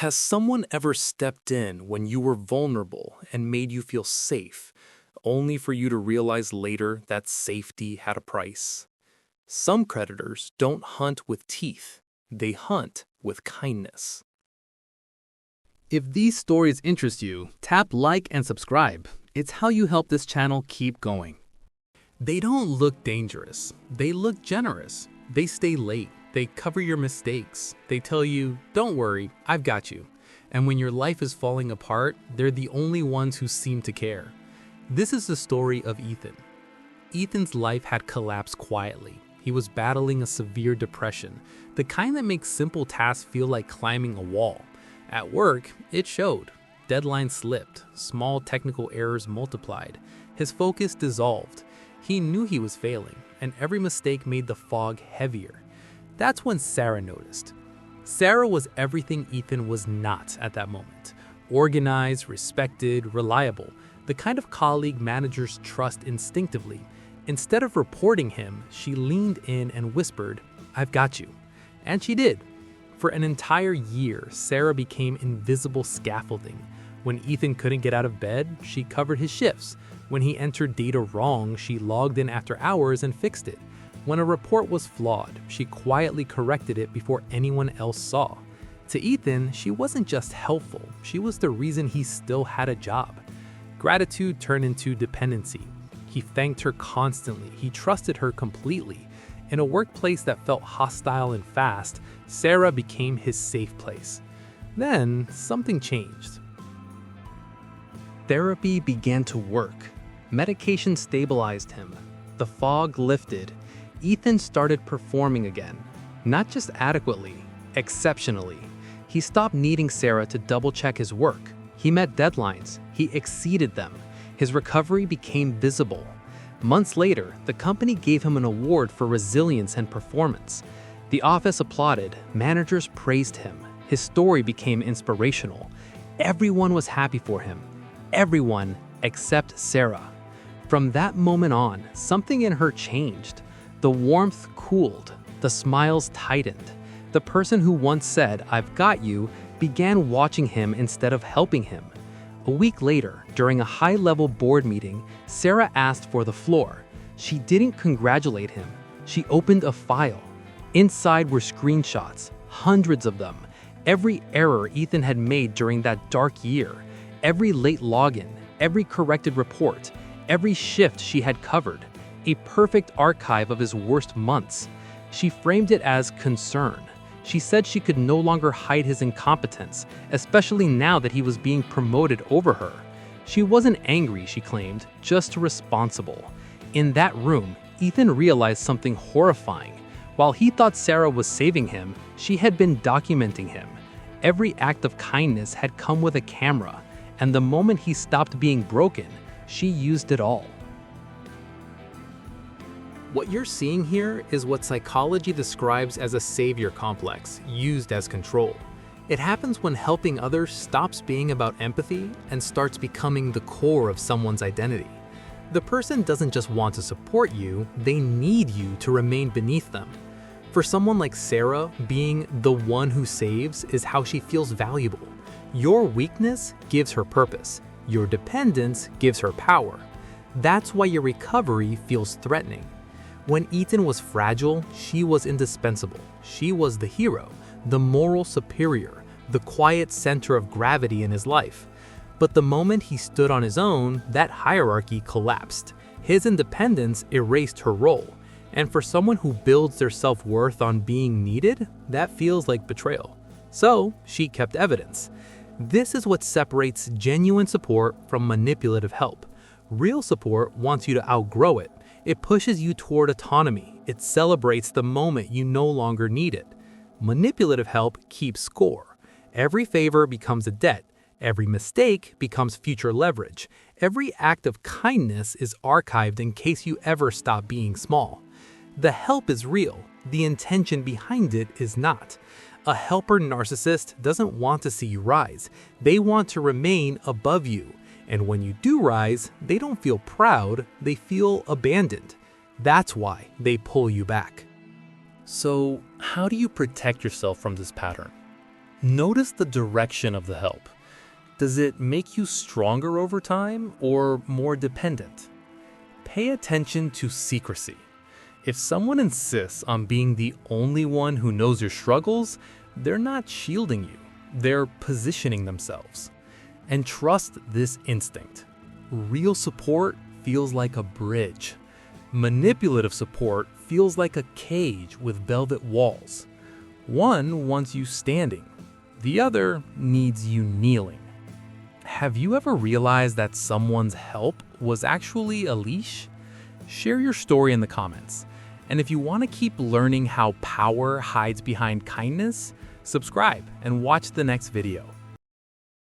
Has someone ever stepped in when you were vulnerable and made you feel safe, only for you to realize later that safety had a price? Some predators don't hunt with teeth, they hunt with kindness. If these stories interest you, tap like and subscribe. It's how you help this channel keep going. They don't look dangerous, they look generous. They stay late, they cover your mistakes. They tell you, don't worry, I've got you. And when your life is falling apart, they're the only ones who seem to care. This is the story of Ethan. Ethan's life had collapsed quietly. He was battling a severe depression, the kind that makes simple tasks feel like climbing a wall. At work, it showed. Deadlines slipped, small technical errors multiplied. His focus dissolved. He knew he was failing, and every mistake made the fog heavier. That's when Sarah noticed. Sarah was everything Ethan was not at that moment. Organized, respected, reliable, the kind of colleague managers trust instinctively. Instead of reporting him, she leaned in and whispered, "I've got you." And she did. For an entire year, Sarah became invisible scaffolding. When Ethan couldn't get out of bed, she covered his shifts. When he entered data wrong, she logged in after hours and fixed it. When a report was flawed, she quietly corrected it before anyone else saw. To Ethan, she wasn't just helpful, she was the reason he still had a job. Gratitude turned into dependency. He thanked her constantly, he trusted her completely. In a workplace that felt hostile and fast, Sarah became his safe place. Then, something changed. Therapy began to work. Medication stabilized him. The fog lifted. Ethan started performing again. Not just adequately, exceptionally. He stopped needing Sarah to double-check his work. He met deadlines. He exceeded them. His recovery became visible. Months later, the company gave him an award for resilience and performance. The office applauded. Managers praised him. His story became inspirational. Everyone was happy for him. Everyone except Sarah. From that moment on, something in her changed. The warmth cooled. The smiles tightened. The person who once said, "I've got you," began watching him instead of helping him. A week later, during a high-level board meeting, Sarah asked for the floor. She didn't congratulate him. She opened a file. Inside were screenshots, hundreds of them. Every error Ethan had made during that dark year. Every late login, every corrected report, every shift she had covered. A perfect archive of his worst months. She framed it as concern. She said she could no longer hide his incompetence, especially now that he was being promoted over her. She wasn't angry, she claimed, just responsible. In that room, Ethan realized something horrifying. While he thought Sarah was saving him, she had been documenting him. Every act of kindness had come with a camera, and the moment he stopped being broken, she used it all. What you're seeing here is what psychology describes as a savior complex, used as control. It happens when helping others stops being about empathy and starts becoming the core of someone's identity. The person doesn't just want to support you, they need you to remain beneath them. For someone like Sarah, being the one who saves is how she feels valuable. Your weakness gives her purpose. Your dependence gives her power. That's why your recovery feels threatening. When Ethan was fragile, she was indispensable. She was the hero, the moral superior, the quiet center of gravity in his life. But the moment he stood on his own, that hierarchy collapsed. His independence erased her role. And for someone who builds their self-worth on being needed, that feels like betrayal. So, she kept evidence. This is what separates genuine support from manipulative help. Real support wants you to outgrow it. It pushes you toward autonomy. It celebrates the moment you no longer need it. Manipulative help keeps score. Every favor becomes a debt. Every mistake becomes future leverage. Every act of kindness is archived in case you ever stop being small. The help is real. The intention behind it is not. A helper narcissist doesn't want to see you rise. They want to remain above you. And when you do rise, they don't feel proud, they feel abandoned. That's why they pull you back. So, how do you protect yourself from this pattern? Notice the direction of the help. Does it make you stronger over time or more dependent? Pay attention to secrecy. If someone insists on being the only one who knows your struggles, they're not shielding you, they're positioning themselves. And trust this instinct. Real support feels like a bridge. Manipulative support feels like a cage with velvet walls. One wants you standing, the other needs you kneeling. Have you ever realized that someone's help was actually a leash? Share your story in the comments. And if you want to keep learning how power hides behind kindness, subscribe and watch the next video.